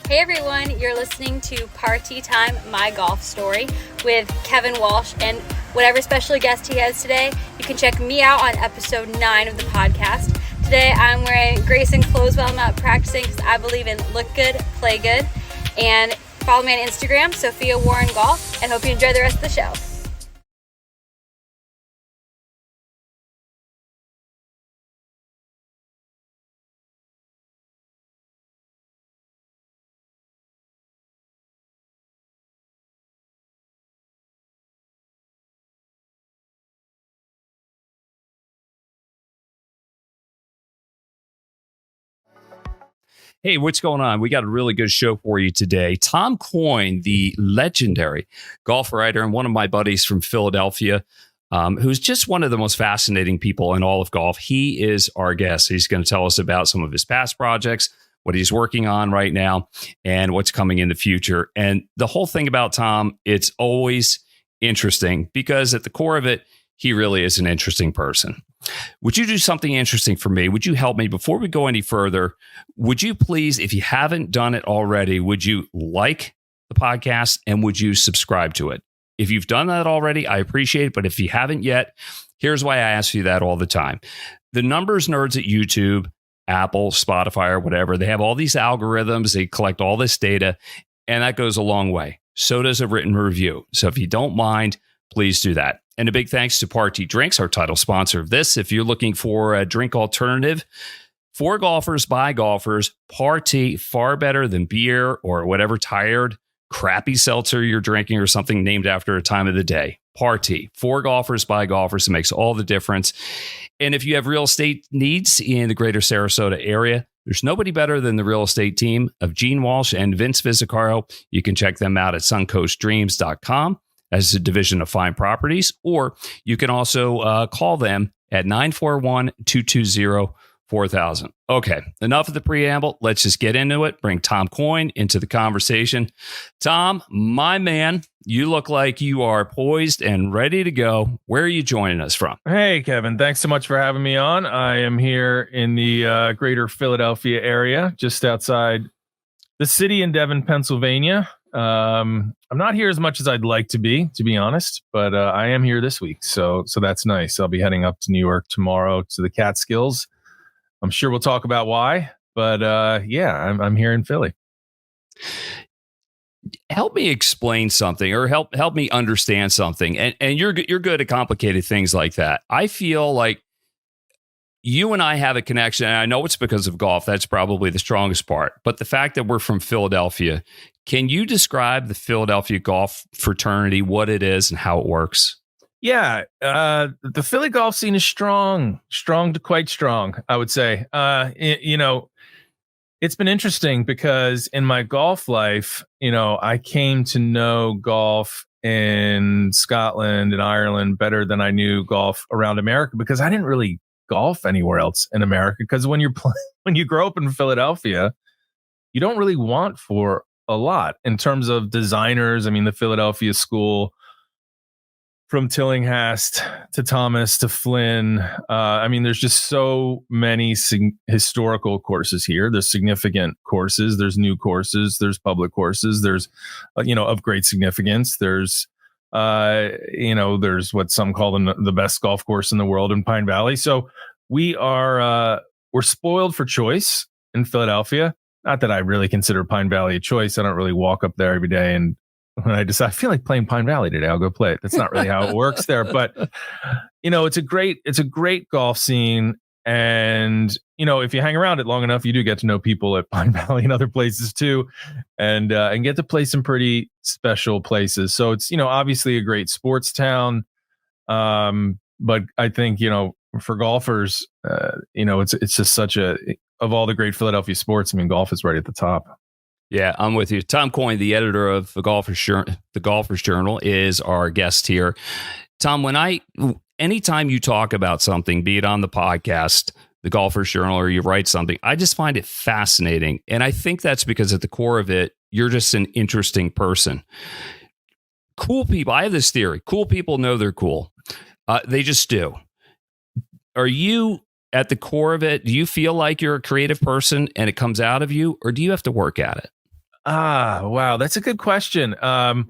Hey everyone, you're listening to Party Time, My Golf Story with Kevin Walsh and whatever special guest he has today. You can check me out on episode 9 of the podcast. Today I'm wearing Grayson clothes while I'm out practicing because I believe in look good, play good. And follow me on Instagram, Sophia Warren Golf, and hope you enjoy the rest of the show. Hey, what's going on? We got a really good show for you today. Tom Coyne, the legendary golf writer and one of my buddies from Philadelphia, who's just one of the most fascinating people in all of golf. He is our guest. He's going to tell us about some of his past projects, what he's working on right now, and what's coming in the future. And the whole thing about Tom, it's always interesting because at the core of it, he really is an interesting person. Would you do something interesting for me? Would you help me before we go any further? Would you please, if you haven't done it already, would you like the podcast and would you subscribe to it? If you've done that already, I appreciate it. But if you haven't yet, here's why I ask you that all the time. The numbers nerds at YouTube, Apple, Spotify, or whatever, they have all these algorithms. They collect all this data, and that goes a long way. So does a written review. So if you don't mind, please do that. And a big thanks to Party Drinks, our title sponsor of this. If you're looking for a drink alternative for golfers by golfers, Party, far better than beer or whatever tired, crappy seltzer you're drinking or something named after a time of the day. Party, for golfers by golfers, it makes all the difference. And if you have real estate needs in the greater Sarasota area, there's nobody better than the real estate team of Gene Walsh and Vince Visicaro. You can check them out at suncoastdreams.com. as a division of Fine Properties, or you can also call them at 941-220-4000. Okay, enough of the preamble. Let's just get into it. Bring Tom Coyne into the conversation. Tom, my man, you look like you are poised and ready to go. Where are you joining us from? Hey, Kevin. Thanks so much for having me on. I am here in the greater Philadelphia area, just outside the city in Devon, Pennsylvania. I'm not here as much as I'd like to be honest, but I am here this week. So that's nice. I'll be heading up to New York tomorrow to the Catskills. I'm sure we'll talk about why, but yeah, I'm here in Philly. Help me explain something or help me understand something. And you're good at complicated things like that. I feel like you and I have a connection, and I know it's because of golf. That's probably the strongest part. But the fact that we're from Philadelphia, can you describe the Philadelphia golf fraternity, what it is and how it works? Yeah, the Philly golf scene is strong to quite strong, I would say. It's been interesting because in my golf life, I came to know golf in Scotland and Ireland better than I knew golf around America because I didn't really golf anywhere else in America. Because when you grow up in Philadelphia, you don't really want for a lot in terms of designers. I mean, the Philadelphia school, from Tillinghast to Thomas to Flynn. There's just so many historical courses here. There's significant courses. There's new courses. There's public courses. There's, of great significance. There's what some call the best golf course in the world in Pine Valley. So we're spoiled for choice in Philadelphia. Not that I really consider Pine Valley a choice. I don't really walk up there every day and when I decide I feel like playing Pine Valley today, I'll go play it. That's not really how it works there, but it's a great golf scene. And, if you hang around it long enough, you do get to know people at Pine Valley and other places too, and get to play some pretty special places. So it's, obviously a great sports town. But I think, for golfers, it's just of all the great Philadelphia sports, golf is right at the top. Yeah, I'm with you. Tom Coyne, the editor of the Golfer's Journal, is our guest here. Tom, anytime you talk about something, be it on the podcast, the Golfer's Journal, or you write something, I just find it fascinating. And I think that's because at the core of it, you're just an interesting person. Cool people. I have this theory. Cool people know they're cool. They just do. Are you at the core of it? Do you feel like you're a creative person and it comes out of you, or do you have to work at it? Wow, that's a good question. I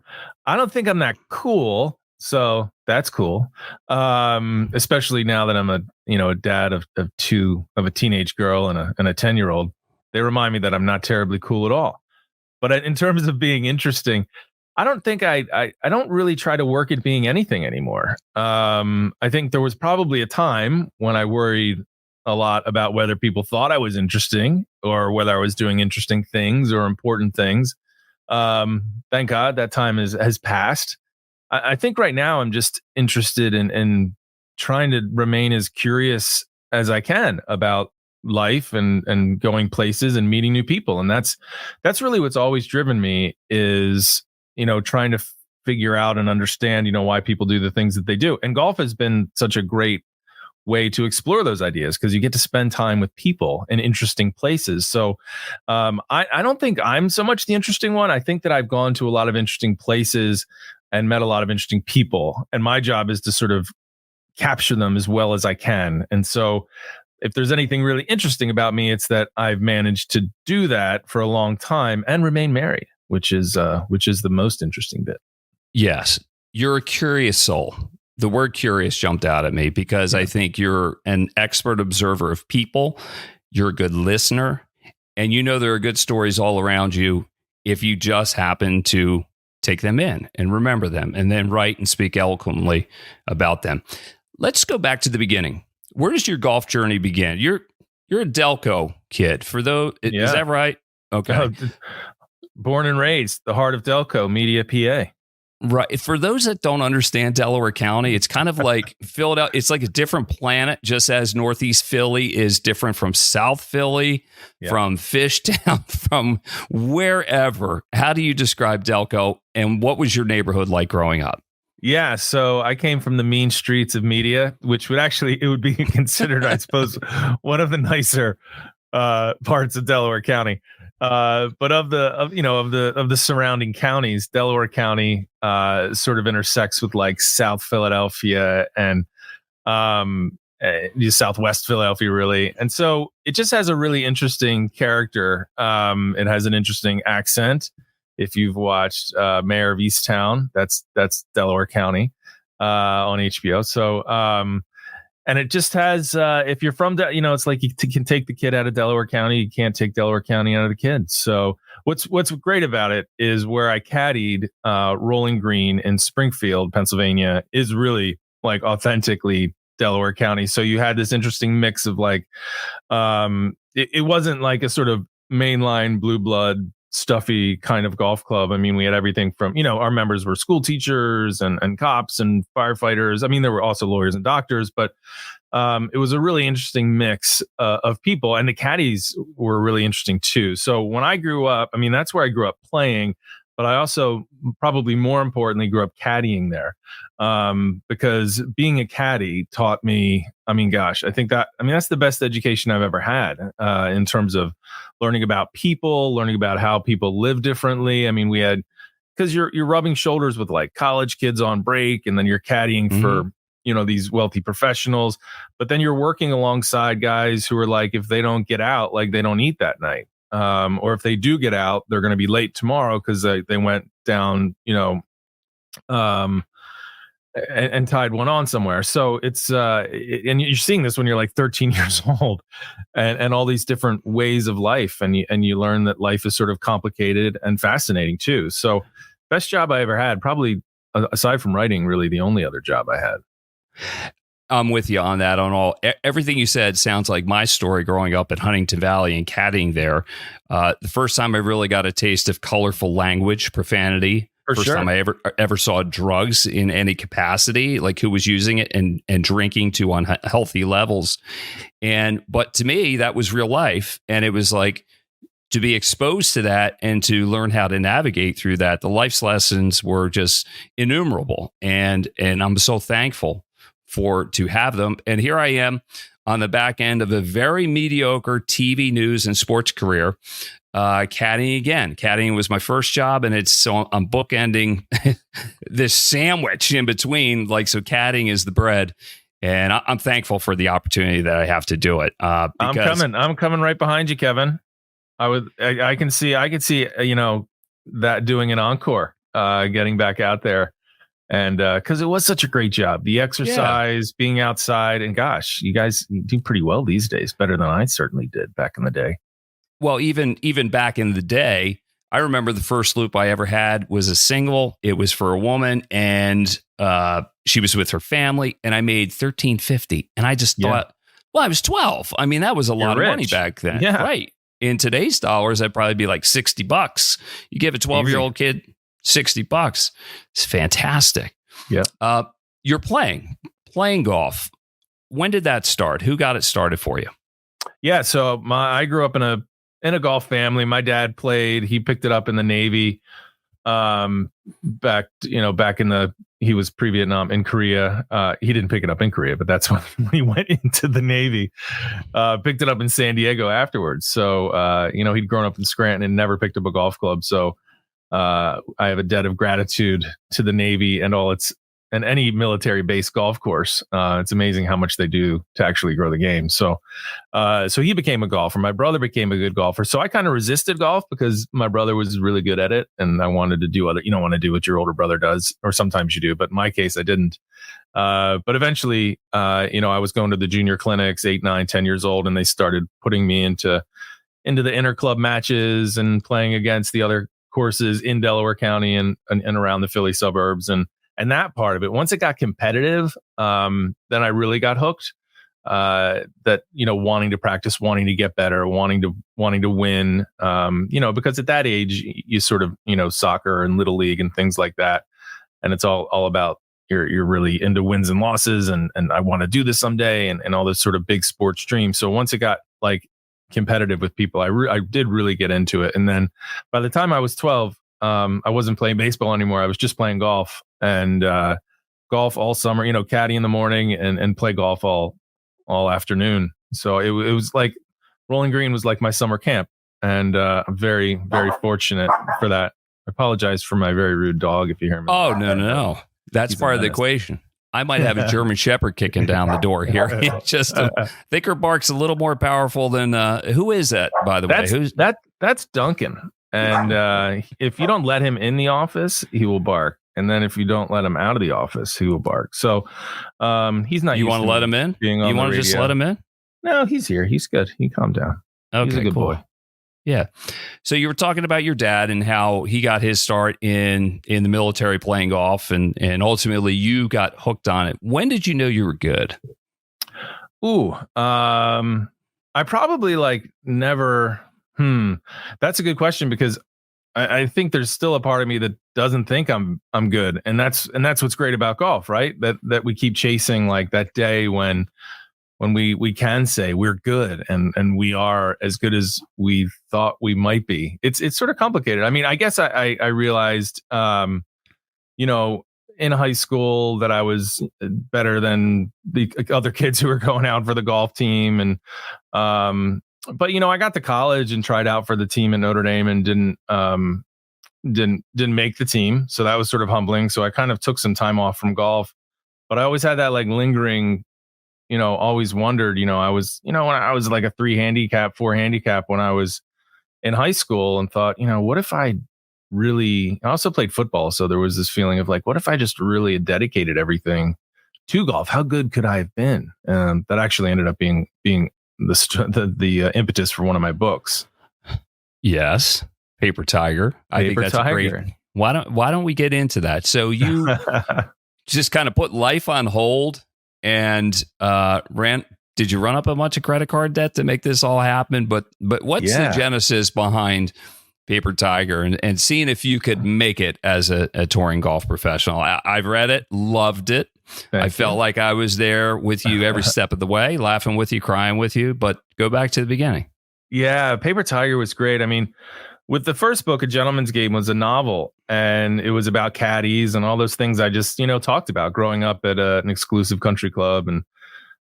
don't think I'm that cool, so that's cool. Especially now that I'm a dad of two, of a teenage girl and a 10-year-old. They remind me that I'm not terribly cool at all. But in terms of being interesting, I don't think I don't really try to work at being anything anymore. I think there was probably a time when I worried a lot about whether people thought I was interesting or whether I was doing interesting things or important things. Thank God that time has passed. I think right now I'm just interested in trying to remain as curious as I can about life and going places and meeting new people. And that's really what's always driven me is, trying to figure out and understand, why people do the things that they do. And golf has been such a great way to explore those ideas because you get to spend time with people in interesting places. So I don't think I'm so much the interesting one. I think that I've gone to a lot of interesting places and met a lot of interesting people. And my job is to sort of capture them as well as I can. And so if there's anything really interesting about me, it's that I've managed to do that for a long time and remain married, which is the most interesting bit. Yes, you're a curious soul. The word curious jumped out at me because I think you're an expert observer of people. You're a good listener, and there are good stories all around you if you just happen to take them in and remember them and then write and speak eloquently about them. Let's go back to the beginning. Where does your golf journey begin? You're a Delco kid. Is that right? Okay. Born and raised, the heart of Delco, Media, PA. Right. For those that don't understand Delaware County, it's kind of like Philadelphia. It's like a different planet, just as Northeast Philly is different from South Philly, from Fishtown, from wherever. How do you describe Delco, and what was your neighborhood like growing up? Yeah, so I came from the mean streets of Media, which it would be considered, I suppose, one of the nicer parts of Delaware County. But of the surrounding counties, Delaware County sort of intersects with like South Philadelphia and Southwest Philadelphia, really. And so it just has a really interesting character. It has an interesting accent. If you've watched Mayor of Easttown, that's Delaware County on HBO. So and it just has, if you're from, it's like you can take the kid out of Delaware County. You can't take Delaware County out of the kid. So what's great about it is where I caddied Rolling Green in Springfield, Pennsylvania, is really like authentically Delaware County. So you had this interesting mix of like, it wasn't like a sort of mainline blue blood stuffy kind of golf club. I mean, we had everything from, our members were school teachers and cops and firefighters. I mean, there were also lawyers and doctors, but it was a really interesting mix of people, and the caddies were really interesting too. So when I grew up, I mean, that's where I grew up playing, but I also probably more importantly grew up caddying there because being a caddy taught me, I mean, gosh, that's the best education I've ever had in terms of learning about people, learning about how people live differently. I mean, because you're rubbing shoulders with like college kids on break, and then you're caddying for, these wealthy professionals, but then you're working alongside guys who are like, if they don't get out, like they don't eat that night. Or if they do get out, they're going to be late tomorrow because they went down, and tied one on somewhere. So it's, and you're seeing this when you're like 13 years old and all these different ways of life. And you learn that life is sort of complicated and fascinating too. So best job I ever had, probably aside from writing, really the only other job I had. I'm with you on that. Everything you said sounds like my story growing up at Huntington Valley and caddying there. The first time I really got a taste of colorful language, profanity. First time I ever saw drugs in any capacity, like who was using it and drinking to unhealthy levels. But to me, that was real life. And it was like to be exposed to that and to learn how to navigate through that. The life's lessons were just innumerable. And I'm so thankful to have them. And here I am on the back end of a very mediocre TV news and sports career, caddying again. Caddying was my first job, and I'm bookending this sandwich in between. Like, so caddying is the bread, and I'm thankful for the opportunity that I have to do it. I'm coming right behind you, Kevin. I can see, that doing an encore, getting back out there. And because it was such a great job, the exercise, being outside, and gosh, you guys do pretty well these days, better than I certainly did back in the day. Well, even back in the day, I remember the first loop I ever had was a single. It was for a woman, and she was with her family, and I made $13.50. And I just thought, well, I was 12. I mean, that was a lot of money back then, right? In today's dollars, that'd probably be like $60. You give a 12-year-old kid $60. It's fantastic. Yeah. You're playing golf. When did that start? Who got it started for you? Yeah. So I grew up in a golf family. My dad played. He picked it up in the Navy. He was pre-Vietnam in Korea. He didn't pick it up in Korea, but that's when he went into the Navy. Picked it up in San Diego afterwards. So he'd grown up in Scranton and never picked up a golf club. So I have a debt of gratitude to the Navy and any military-based golf course. It's amazing how much they do to actually grow the game. So he became a golfer. My brother became a good golfer. So I kind of resisted golf because my brother was really good at it, and I wanted to do you don't want to do what your older brother does, or sometimes you do, but in my case, I didn't. But eventually, I was going to the junior clinics, 8, 9, 10 years old, and they started putting me into the inter-club matches and playing against the other courses in Delaware County and around the Philly suburbs. And that part of it, once it got competitive, then I really got hooked. Wanting to practice, wanting to get better, wanting to win. Because at that age, you sort of, soccer and little league and things like that, and it's all about you're really into wins and losses, and I want to do this someday, and all this sort of big sports dreams. So once it got like competitive with people, I did really get into it. And then by the time I was 12, I wasn't playing baseball anymore. I was just playing golf, and golf all summer, caddy in the morning and play golf all afternoon. So it was like Rolling Green was like my summer camp, and I'm very, very fortunate for that. I apologize for my very rude dog if you hear me. Oh, no. That's part of the equation. I might have a German Shepherd kicking down the door here. Just thicker bark's a little more powerful than who is that, by the way? That's Duncan. And if you don't let him in the office, he will bark. And then if you don't let him out of the office, he will bark. So he's not. You want to let him in? You want to just let him in? No, he's here. He's good. He calmed down. Okay, he's a good boy. Yeah. So you were talking about your dad and how he got his start in the military playing golf, and ultimately you got hooked on it. When did you know you were good? I probably never. That's a good question, because I think there's still a part of me that doesn't think I'm good, and that's what's great about golf, right? That we keep chasing that day when we can say we're good and we are as good as we thought we might be. It's sort of complicated. I mean, I guess I realized, in high school that I was better than the other kids who were going out for the golf team. And, but I got to college and tried out for the team at Notre Dame and didn't make the team. So that was sort of humbling. So I kind of took some time off from golf, but I always had that lingering, always wondered, I was, when I was like a 3 handicap, 4 handicap when I was in high school, and thought, what if I also played football. So there was this feeling of what if I just really had dedicated everything to golf? How good could I have been? That actually ended up being the impetus for one of my books. Yes. Paper Tiger. I think that's great. Why don't we get into that? So you just kind of put life on hold and did you run up a bunch of credit card debt to make this all happen? But what's the genesis behind Paper Tiger and seeing if you could make it as a touring golf professional? I've read it, loved it. I felt like I was there with you every step of the way, laughing with you, crying with you, but go back to the beginning. Yeah, Paper Tiger was great. I mean, with the first book, A Gentleman's Game was a novel, and it was about caddies and all those things I just, talked about growing up at an exclusive country club.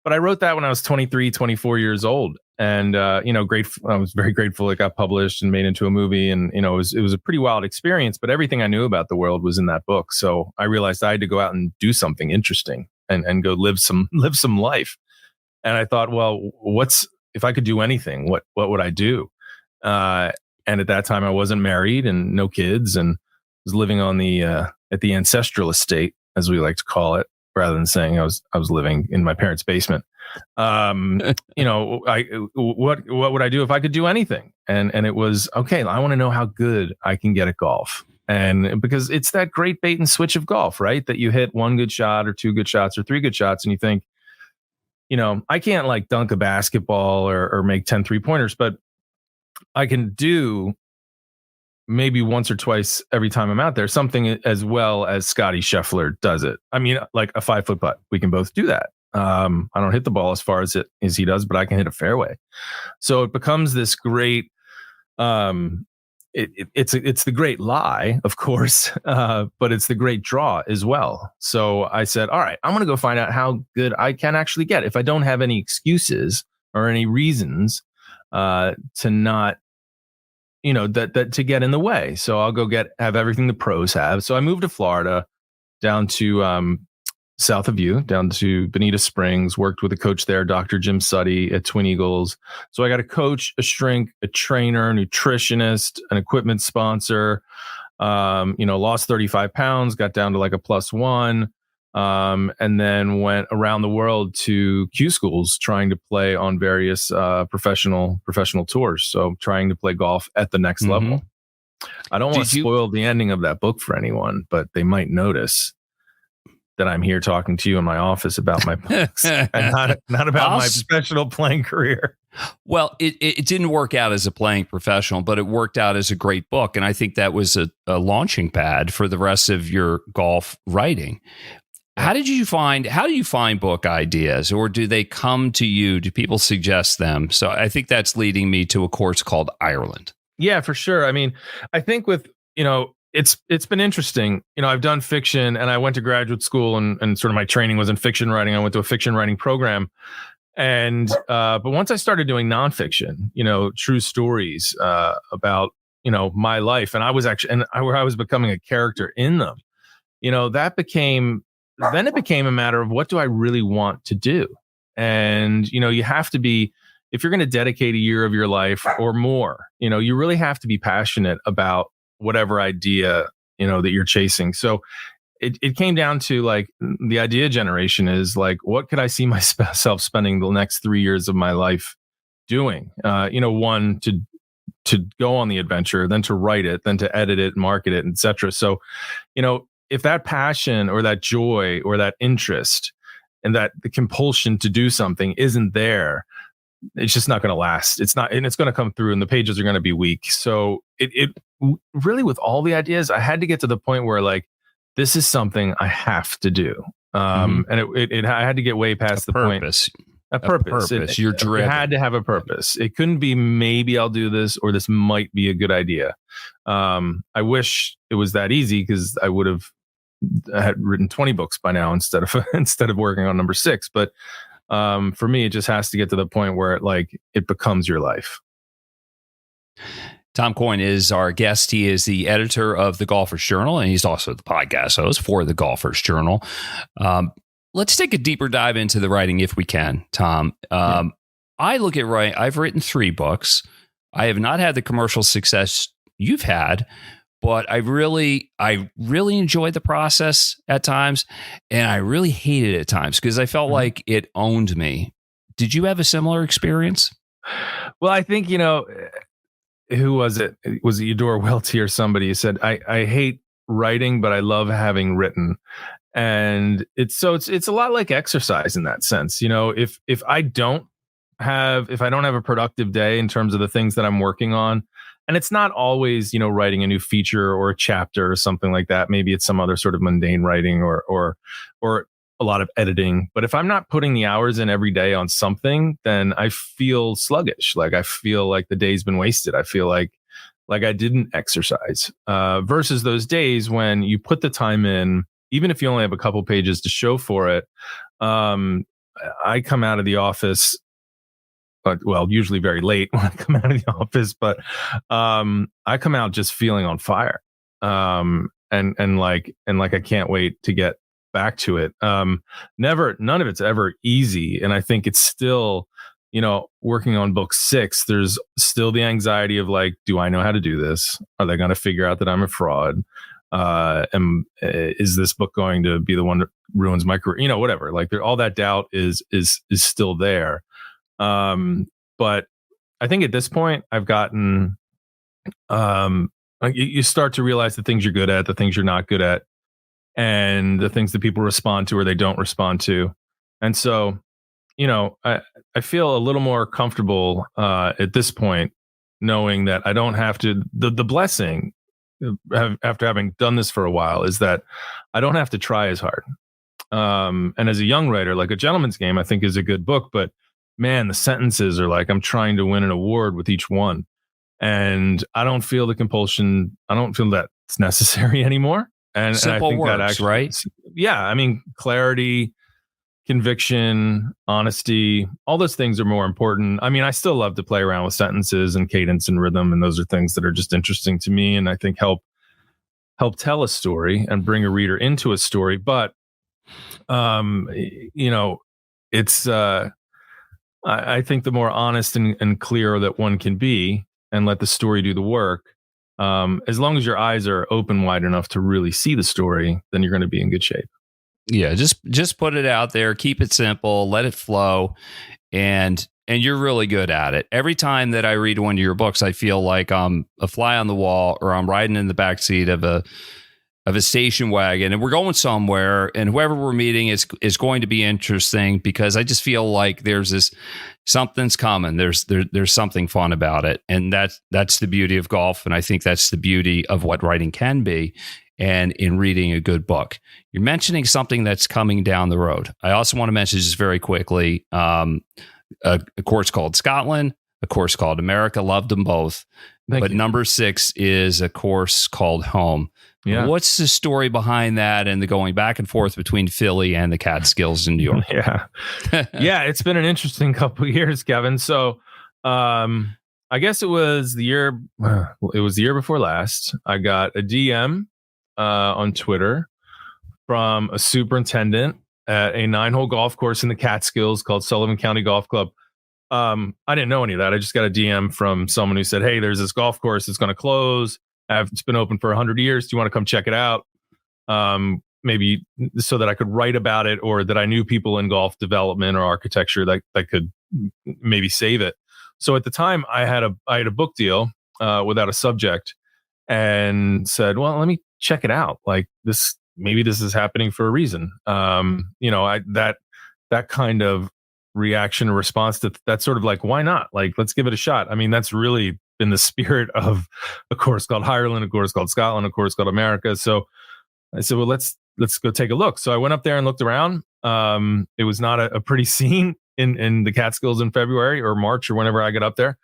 But I wrote that when I was 23, 24 years old. And, I was very grateful it got published and made into a movie. And, it was a pretty wild experience, but everything I knew about the world was in that book. So I realized I had to go out and do something interesting and go live some life. And I thought, well, if I could do anything, what would I do? And at that time I wasn't married and no kids, and was living on at the ancestral estate, as we like to call it, rather than saying I was living in my parents' basement. What would I do if I could do anything? And it was, okay, I want to know how good I can get at golf. And because it's that great bait and switch of golf, right? That you hit one good shot or two good shots or three good shots, and you think, I can't like dunk a basketball or make 10 3-pointers, but I can do maybe once or twice every time I'm out there, something as well as Scotty Scheffler does it. I mean, like a 5-foot putt. We can both do that. I don't hit the ball as far as he does, but I can hit a fairway. So it becomes this great, it's the great lie, of course, but it's the great draw as well. So I said, all right, I'm going to go find out how good I can actually get if I don't have any excuses or any reasons to not, that to get in the way. So I'll go have everything the pros have. So I moved to Florida, down to south of you, down to Bonita Springs, worked with a coach there, Dr. Jim Suddy at Twin Eagles. So I got a coach, a shrink, a trainer, nutritionist, an equipment sponsor, lost 35 pounds, got down to like a +1, and then went around the world to Q schools trying to play on various professional tours. So trying to play golf at the next level. I don't want to spoil the ending of that book for anyone, but they might notice that I'm here talking to you in my office about my books and not about my professional playing career. Well, it didn't work out as a playing professional, but it worked out as a great book. And I think that was a launching pad for the rest of your golf writing. How do you find book ideas, or do they come to you? Do people suggest them? So I think that's leading me to a course called Ireland. Yeah, for sure. I mean, I think with, it's been interesting. I've done fiction, and I went to graduate school, and sort of my training was in fiction writing. I went to a fiction writing program. And, but once I started doing nonfiction, true stories, about, my life, and I was where I was becoming a character in them, then it became a matter of, what do I really want to do? And, you have to be, if you're going to dedicate a year of your life or more, you really have to be passionate about whatever idea, that you're chasing. So it came down to like, the idea generation is like, what could I see myself spending the next 3 years of my life doing? One, to go on the adventure, then to write it, then to edit it, market it, etc. So, if that passion or that joy or that interest and that the compulsion to do something isn't there, it's just not going to last. It's not, and it's going to come through, and the pages are going to be weak. So it really, with all the ideas, I had to get to the point where like, this is something I have to do. And I had to get way past the purpose. point. A purpose. You're driven. It had to have a purpose. It couldn't be, maybe I'll do this, or this might be a good idea. I wish it was that easy, because I would have had written 20 books by now instead of working on number 6. But for me, it just has to get to the point where it becomes your life. Tom Coyne is our guest. He is the editor of the Golfers Journal, and he's also the podcast host for the Golfers Journal. Let's take a deeper dive into the writing, if we can, Tom. I look at writing. I've written 3 books. I have not had the commercial success you've had, but I really enjoyed the process at times, and I really hated it at times because I felt like it owned me. Did you have a similar experience? Well, I think, who was it? Was it Eudora Welty or somebody who said, I hate writing, but I love having written. And it's a lot like exercise in that sense. If I don't have a productive day in terms of the things that I'm working on, and it's not always, writing a new feature or a chapter or something like that. Maybe it's some other sort of mundane writing or a lot of editing. But if I'm not putting the hours in every day on something, then I feel sluggish. Like I feel like the day's been wasted. I feel like I didn't exercise, versus those days when you put the time in, even if you only have a couple pages to show for it. I come out of the office, usually very late when I come out of the office, but I come out just feeling on fire, and I can't wait to get back to it. None of it's ever easy, and I think it's still, working on book 6, there's still the anxiety of like, do I know how to do this? Are they going to figure out that I'm a fraud? Is this book going to be the one that ruins my career? Whatever. Like, all that doubt is still there. But I think at this point, I've gotten. You start to realize the things you're good at, the things you're not good at, and the things that people respond to or they don't respond to. And so, I feel a little more comfortable at this point, knowing that I don't have to. The blessing after having done this for a while is that I don't have to try as hard. And as a young writer, like A Gentleman's Game, I think is a good book, but man, the sentences are like I'm trying to win an award with each one. And I don't feel the compulsion. I don't feel that it's necessary anymore. And Simple I think works, that actually, right? Yeah. I mean, clarity, conviction, honesty, all those things are more important. I mean, I still love to play around with sentences and cadence and rhythm. And those are things that are just interesting to me. And I think help tell a story and bring a reader into a story. But, it's, I think the more honest and clear that one can be and let the story do the work, as long as your eyes are open wide enough to really see the story, then you're going to be in good shape. Yeah, just put it out there, keep it simple, let it flow, and you're really good at it. Every time that I read one of your books, I feel like I'm a fly on the wall, or I'm riding in the backseat of a station wagon, and we're going somewhere, and whoever we're meeting is going to be interesting, because I just feel like there's something's coming. There's something fun about it, and that's the beauty of golf, and I think that's the beauty of what writing can be. And in reading a good book, you're mentioning something that's coming down the road. I also want to mention just very quickly a course called Scotland, a course called America. Loved them both. But number 6 is a course called Home. Yeah. What's the story behind that and the going back and forth between Philly and the Catskills in New York? Yeah. Yeah, it's been an interesting couple of years, Kevin. So I guess it was the year before last. I got a DM on Twitter from a superintendent at a 9-hole golf course in the Catskills called Sullivan County Golf Club. I didn't know any of that. I just got a DM from someone who said, "Hey, there's this golf course. It's going to close. It's been open for 100 years. Do you want to come check it out?" Maybe so that I could write about it, or that I knew people in golf development or architecture that could maybe save it. So at the time, I had a book deal without a subject, and said, "Well, let me check it out. Like this, maybe this is happening for a reason." That kind of reaction or response to that's sort of like, why not? Like, let's give it a shot. I mean, that's really been the spirit of a course called Ireland, a course called Scotland, a course called America. So I said, well, let's go take a look. So I went up there and looked around. It was not a pretty scene in the Catskills in February or March or whenever I got up there.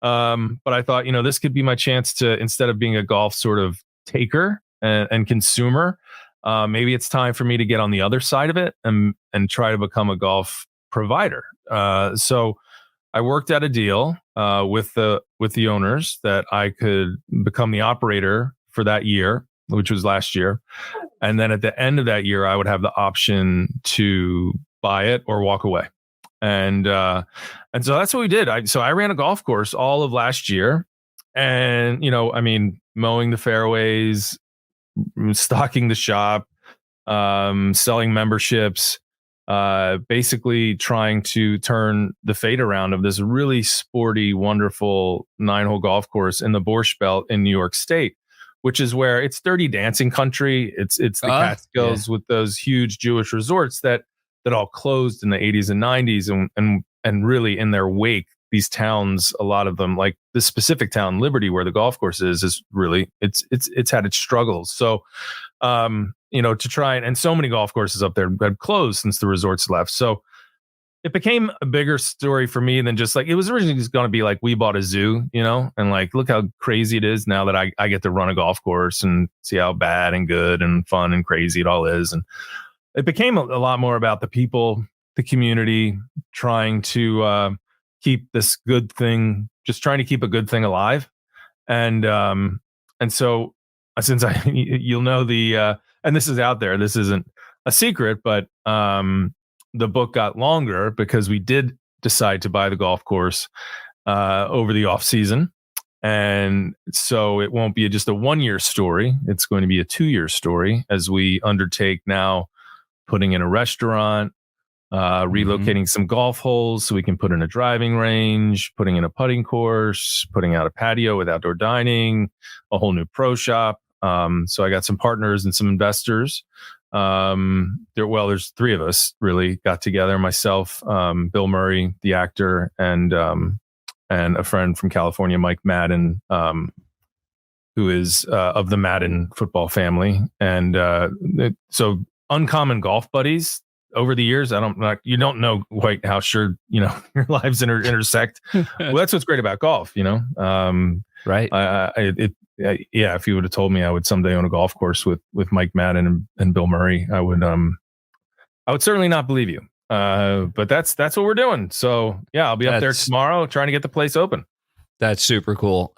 But I thought, this could be my chance to, instead of being a golf sort of taker and consumer, maybe it's time for me to get on the other side of it and try to become a golf provider. So I worked out a deal with the owners that I could become the operator for that year, which was last year. And then at the end of that year, I would have the option to buy it or walk away. And so that's what we did. I ran a golf course all of last year, and, mowing the fairways, stocking the shop, selling memberships, basically trying to turn the fate around of this really sporty, wonderful 9-hole golf course in the Borscht Belt in New York State, which is where it's Dirty Dancing country. It's the Catskills with those huge Jewish resorts that all closed in the 80s and 90s, and really in their wake, these towns, a lot of them, like this specific town, Liberty, where the golf course is really it's had its struggles. So to try and so many golf courses up there had closed since the resorts left. So it became a bigger story for me than just like, it was originally just going to be like, we bought a zoo, and like, look how crazy it is now that I get to run a golf course and see how bad and good and fun and crazy it all is. And it became a lot more about the people, the community, trying to keep this good thing, just trying to keep a good thing alive. And so since you'll know and this is out there, this isn't a secret, but the book got longer because we did decide to buy the golf course over the off season. And so it won't be just a 1-year story. It's going to be a 2-year story as we undertake now putting in a restaurant, relocating some golf holes so we can put in a driving range, putting in a putting course, putting out a patio with outdoor dining, a whole new pro shop. So I got some partners and some investors. There's 3 of us really got together, myself, Bill Murray, the actor, and a friend from California, Mike Madden, who is of the Madden football family. And so uncommon golf buddies over the years. You don't know quite how sure, your lives intersect. Well, that's what's great about golf, Right. If you would have told me I would someday own a golf course with Mike Madden and Bill Murray, I would certainly not believe you. But that's what we're doing. So yeah, I'll be up there tomorrow trying to get the place open. That's super cool.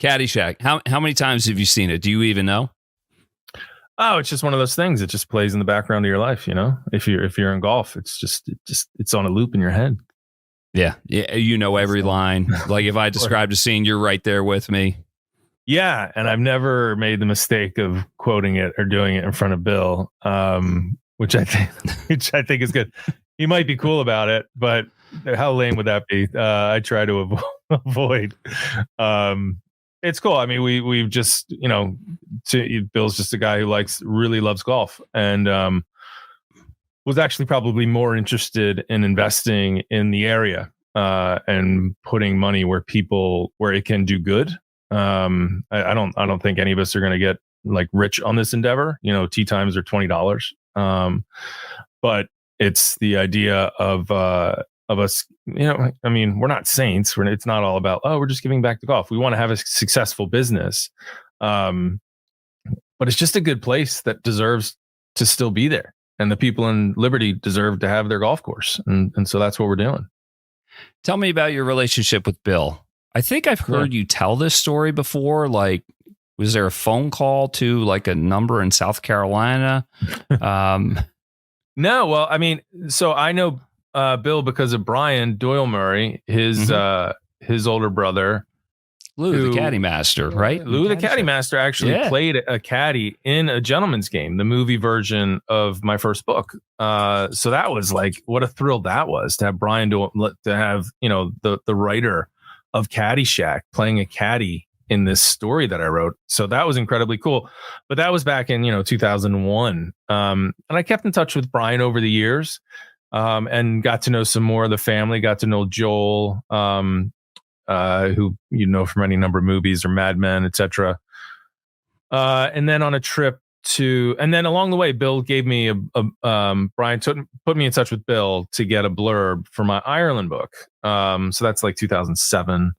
Caddyshack. How many times have you seen it? Do you even know? Oh, it's just one of those things. It just plays in the background of your life. If you're in golf, it's on a loop in your head. Yeah. Every line. Like if I described a scene, you're right there with me. Yeah, and I've never made the mistake of quoting it or doing it in front of Bill, which I think is good. He might be cool about it, but how lame would that be? I try to avoid. It's cool. I mean, we've just Bill's just a guy who really loves golf, and was actually probably more interested in investing in the area and putting money where it can do good. I don't think any of us are going to get rich on this endeavor. Tee times are $20. But it's the idea of us, we're not saints. It's not all about, we're just giving back to golf. We want to have a successful business. But it's just a good place that deserves to still be there. And the people in Liberty deserve to have their golf course. And so that's what we're doing. Tell me about your relationship with Bill. I think I've heard you tell this story before. Was there a phone call to a number in South Carolina? No. Well, I mean, so I know Bill because of Brian Doyle Murray, his older brother. Lou, the caddy master, right? Lou, the caddy master, actually played a caddy in A Gentleman's Game, the movie version of my first book. So that was what a thrill that was to have Brian to have, the writer of Caddyshack playing a caddy in this story that I wrote. So that was incredibly cool. But that was back in, 2001. And I kept in touch with Brian over the years and got to know some more of the family, got to know Joel, who from any number of movies or Mad Men, etc. And then on a trip and then along the way, Bill gave me Brian put me in touch with Bill to get a blurb for my Ireland book. So that's 2007.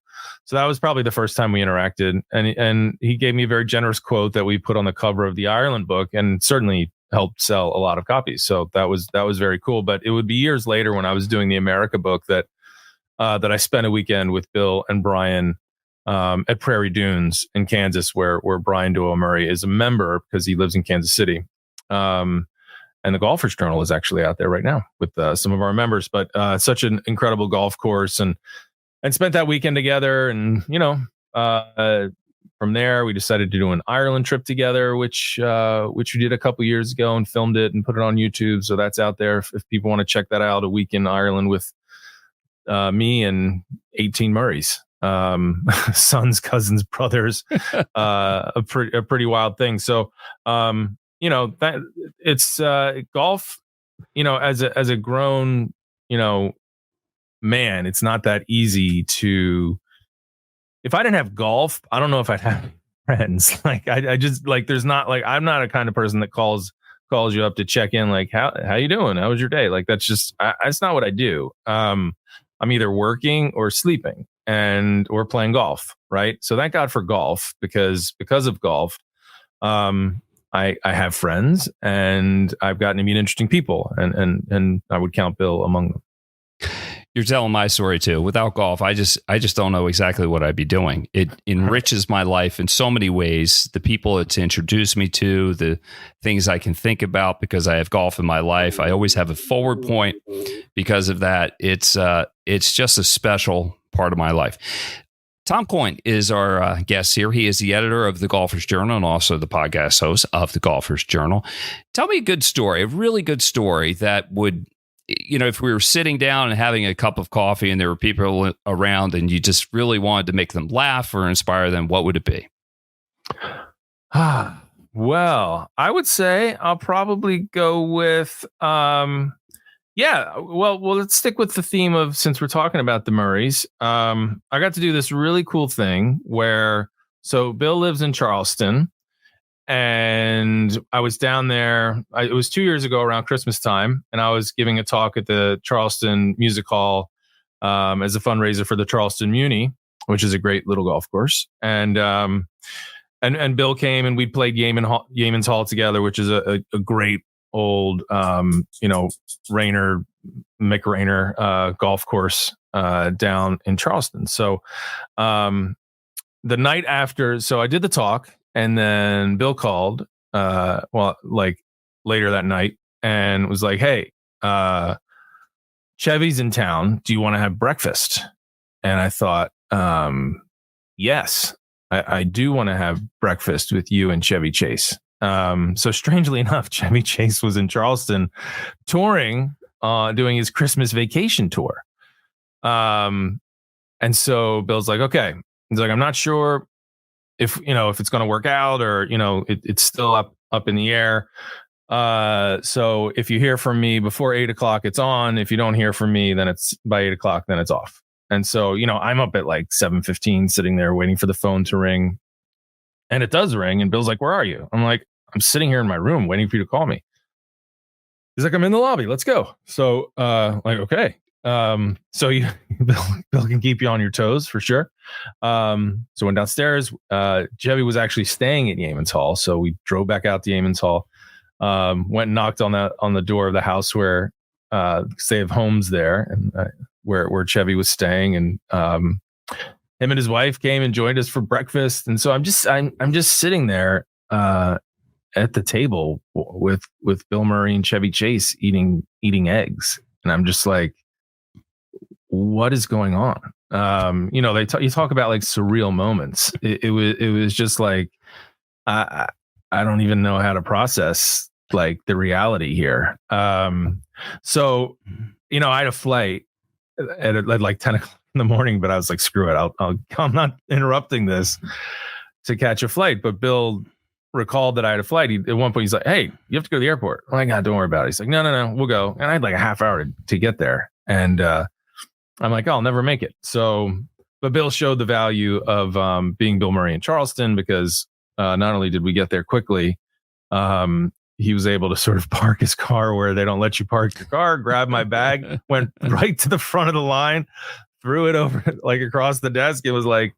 So that was probably the first time we interacted, and he gave me a very generous quote that we put on the cover of the Ireland book, and certainly helped sell a lot of copies. So that was very cool. But it would be years later when I was doing the America book that I spent a weekend with Bill and Brian at Prairie Dunes in Kansas, where Brian Doyle Murray is a member because he lives in Kansas City. And the Golfers Journal is actually out there right now with some of our members. But such an incredible golf course, and spent that weekend together. And from there, we decided to do an Ireland trip together, which we did a couple years ago and filmed it and put it on YouTube. So that's out there if people want to check that out. A week in Ireland with me and 18 Murrays, sons, cousins, brothers, a pretty wild thing. So, that it's golf, as a grown, man, it's not that easy to. If I didn't have golf, I don't know if I'd have friends. I just there's not I'm not a kind of person that calls you up to check in, how you doing? How was your day? That's not what I do. I'm either working or sleeping or playing golf. Right. So thank God for golf, because of golf, I have friends and I've gotten to meet interesting people, and I would count Bill among them. You're telling my story too. Without golf, I just don't know exactly what I'd be doing. It enriches my life in so many ways. The people it's introduced me to, the things I can think about because I have golf in my life. I always have a forward point because of that. It's just a special part of my life. Tom Coyne is our guest here. He is the editor of the Golfer's Journal and also the podcast host of the Golfer's Journal. Tell me a good story, a really good story that would, if we were sitting down and having a cup of coffee and there were people around and you just really wanted to make them laugh or inspire them, what would it be? Well, I would say I'll probably go with, well, let's stick with the theme of, since we're talking about the Murrays. I got to do this really cool thing so Bill lives in Charleston. And I was down there. It was 2 years ago around Christmas time, and I was giving a talk at the Charleston Music Hall as a fundraiser for the Charleston Muni, which is a great little golf course. And Bill came, and we played Yeamans Hall together, which is a great old Mick Rayner golf course down in Charleston. So the night after, so I did the talk. And then Bill called, later that night and was like, "Hey, Chevy's in town. Do you want to have breakfast?" And I thought, yes, I do want to have breakfast with you and Chevy Chase. So strangely enough, Chevy Chase was in Charleston touring, doing his Christmas vacation tour. And so Bill's like, okay. He's like, I'm not sure if it's going to work out or, it's still up in the air. So if you hear from me before 8:00, it's on. If you don't hear from me, then it's by 8:00, then it's off. And so, I'm up at like 7:15 sitting there waiting for the phone to ring, and it does ring. And Bill's like, "Where are you?" I'm like, "I'm sitting here in my room waiting for you to call me." He's like, "I'm in the lobby. Let's go." So, okay. So Bill can keep you on your toes for sure. So went downstairs. Chevy was actually staying at Yeamans Hall, so we drove back out to Yeamans Hall. Went and knocked on the door of the house where they have homes there, and where Chevy was staying, and him and his wife came and joined us for breakfast. And so I'm just sitting there at the table with Bill Murray and Chevy Chase eating eggs, and I'm just like, what is going on? You talk about like surreal moments. It was just like, I don't even know how to process like the reality here. So, I had a flight at like 10 o'clock in the morning, but I was like, screw it. I'm not interrupting this to catch a flight. But Bill recalled that I had a flight. At one point he's like, "Hey, you have to go to the airport." I'm like, "God, don't worry about it." He's like, no, we'll go. And I had like a half hour to get there. And, I'm like, I'll never make it. So, but Bill showed the value of being Bill Murray in Charleston, because not only did we get there quickly, he was able to sort of park his car where they don't let you park your car, grab my bag, went right to the front of the line, threw it over like across the desk. It was like,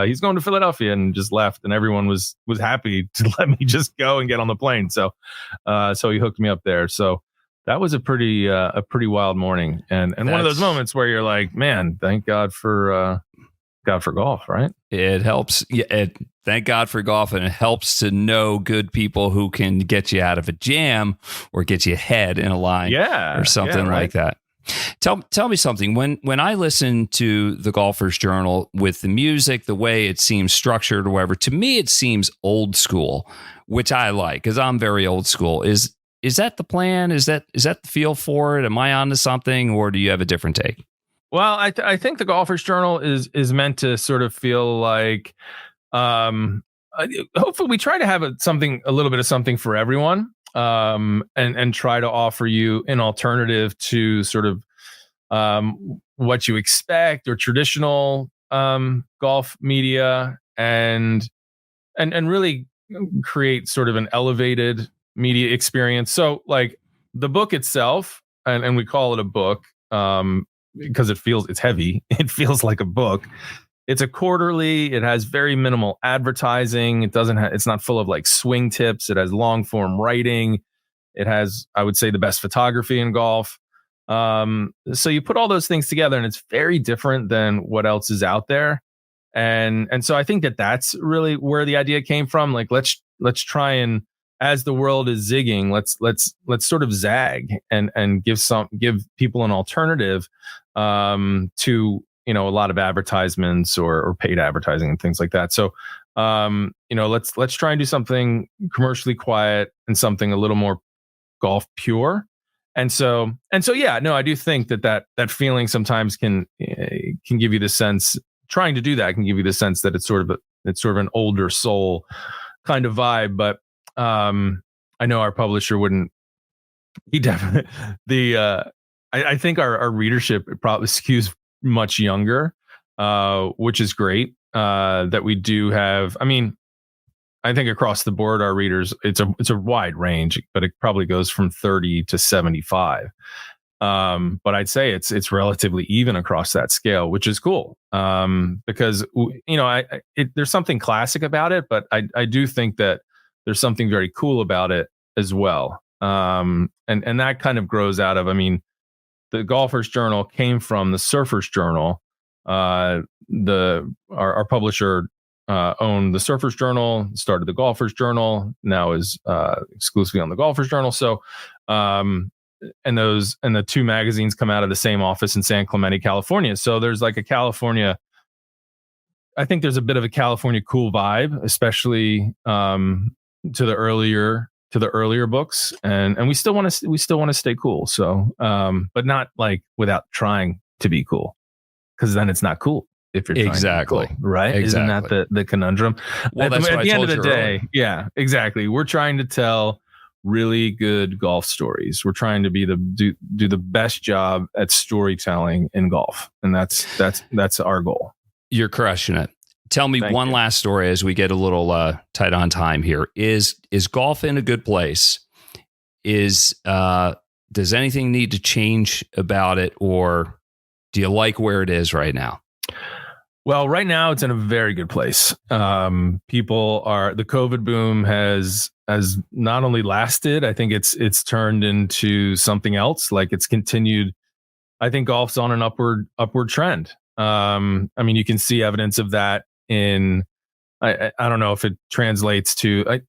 he's going to Philadelphia, and just left. And everyone was happy to let me just go and get on the plane. So he hooked me up there. So that was a pretty wild morning, and one of those moments where you're like, man, thank God for golf, right? It helps. Yeah, thank God for golf, and it helps to know good people who can get you out of a jam or get you ahead in a line, or something like that. Tell me something. When I listen to the Golfer's Journal with the music, the way it seems structured or whatever, to me it seems old school, which I like because I'm very old school. Is that the plan? Is that the feel for it? Am I onto something, or do you have a different take? Well, I think the Golfer's Journal is meant to sort of feel like, hopefully we try to have a little bit of something for everyone, and try to offer you an alternative to sort of what you expect or traditional golf media, and really create sort of an elevated media experience. So like the book itself, and we call it a book because it's heavy. It feels like a book. It's a quarterly. It has very minimal advertising. It's not full of like swing tips. It has long form writing. It has, I would say, the best photography in golf. So you put all those things together, and it's very different than what else is out there. And so I think that's really where the idea came from. Like, let's try and, as the world is zigging, let's sort of zag and give people an alternative to, a lot of advertisements or paid advertising and things like that. So let's try and do something commercially quiet and something a little more golf pure. And so yeah, no, I do think that feeling sometimes can give you the sense. Trying to do that can give you the sense that it's sort of an older soul kind of vibe. But I know our publisher wouldn't. He definitely I think our readership probably skews much younger, which is great. That we do have. I mean, I think across the board, our readers, it's a wide range, but it probably goes from 30 to 75. But I'd say it's relatively even across that scale, which is cool. Because there's something classic about it, but I do think that there's something very cool about it as well. And that kind of grows out of, the Golfer's Journal came from the Surfer's Journal. Our publisher owned the Surfer's Journal, started the Golfer's Journal, now is exclusively on the Golfer's Journal. So, and the two magazines come out of the same office in San Clemente, California. So there's like I think there's a bit of a California cool vibe, especially to the earlier books, and we still want to stay cool. So, but not like without trying to be cool, because then it's not cool if you're trying to be cool, right? Exactly. Isn't that the conundrum? Well, that's at the end of the day, earlier. yeah, exactly. We're trying to tell really good golf stories. We're trying to do the best job at storytelling in golf, and that's our goal. You're crushing it. Tell me Thank one you. last story as we get a little tight on time here. Is golf in a good place? Does anything need to change about it, or do you like where it is right now? Well, right now it's in a very good place. The COVID boom has not only lasted, I think it's turned into something else. Like, it's continued. I think golf's on an upward trend. You can see evidence of that in, I don't know if it translates to,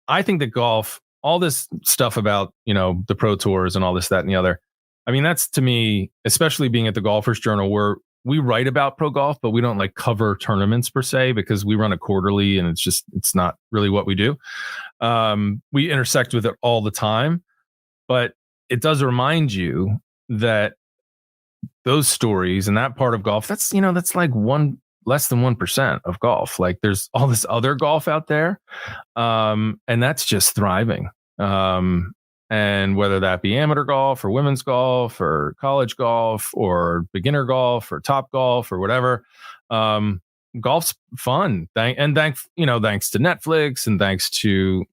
I think that golf, all this stuff about, the pro tours and all this, that, and the other. That's, to me, especially being at the Golfer's Journal, where we write about pro golf, but we don't like cover tournaments per se, because we run a quarterly and it's not really what we do. We intersect with it all the time, but it does remind you that those stories and that part of golf, that's like less than 1% of golf. Like, there's all this other golf out there. And that's just thriving. And whether that be amateur golf or women's golf or college golf or beginner golf or top golf or whatever, golf's fun. Thanks to Netflix, and thanks to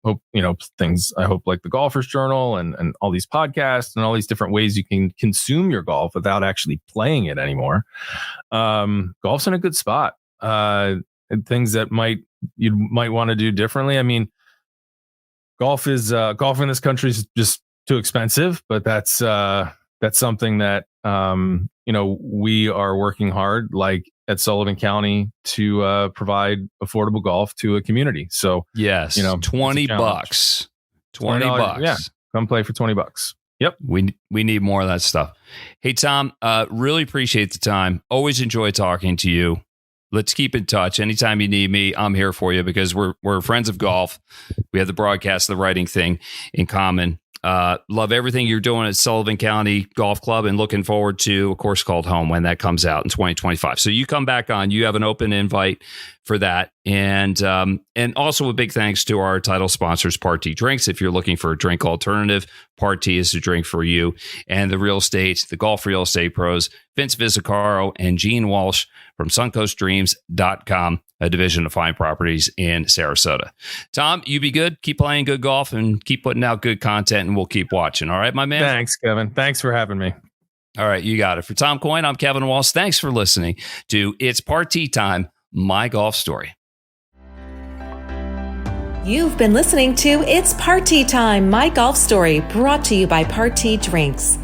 things, I hope, like the Golfer's Journal and all these podcasts and all these different ways you can consume your golf without actually playing it anymore. Golf's in a good spot. And things that you might want to do differently. Golf in this country is just too expensive, but that's something that we are working hard, like at Sullivan County, to provide affordable golf to a community. So yes, $20, $20. Yeah, come play for $20. Yep, we need more of that stuff. Hey, Tom, really appreciate the time. Always enjoy talking to you. Let's keep in touch. Anytime you need me, I'm here for you, because we're friends of golf. We have the broadcast, the writing thing in common. Love everything you're doing at Sullivan County Golf Club, and looking forward to A Course Called Home when that comes out in 2025. So you come back on. You have an open invite for that. And also a big thanks to our title sponsors, Party Drinks. If you're looking for a drink alternative, Party is the drink for you. And the golf real estate pros, Vince Visicaro and Gene Walsh from SuncoastDreams.com, a division of Fine Properties in Sarasota. Tom, you be good. Keep playing good golf and keep putting out good content, and we'll keep watching. All right, my man? Thanks, Kevin. Thanks for having me. All right, you got it. For Tom Coyne, I'm Kevin Walsh. Thanks for listening to It's Party Time, My Golf Story. You've been listening to It's Party Time, My Golf Story, brought to you by Party Drinks.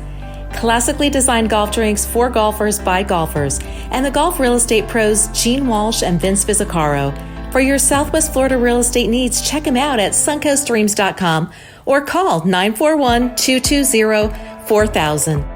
classically designed golf drinks for golfers by golfers, and the golf real estate pros Gene Walsh and Vince Visicaro. For your Southwest Florida real estate needs, check them out at suncoastdreams.com or call 941-220-4000.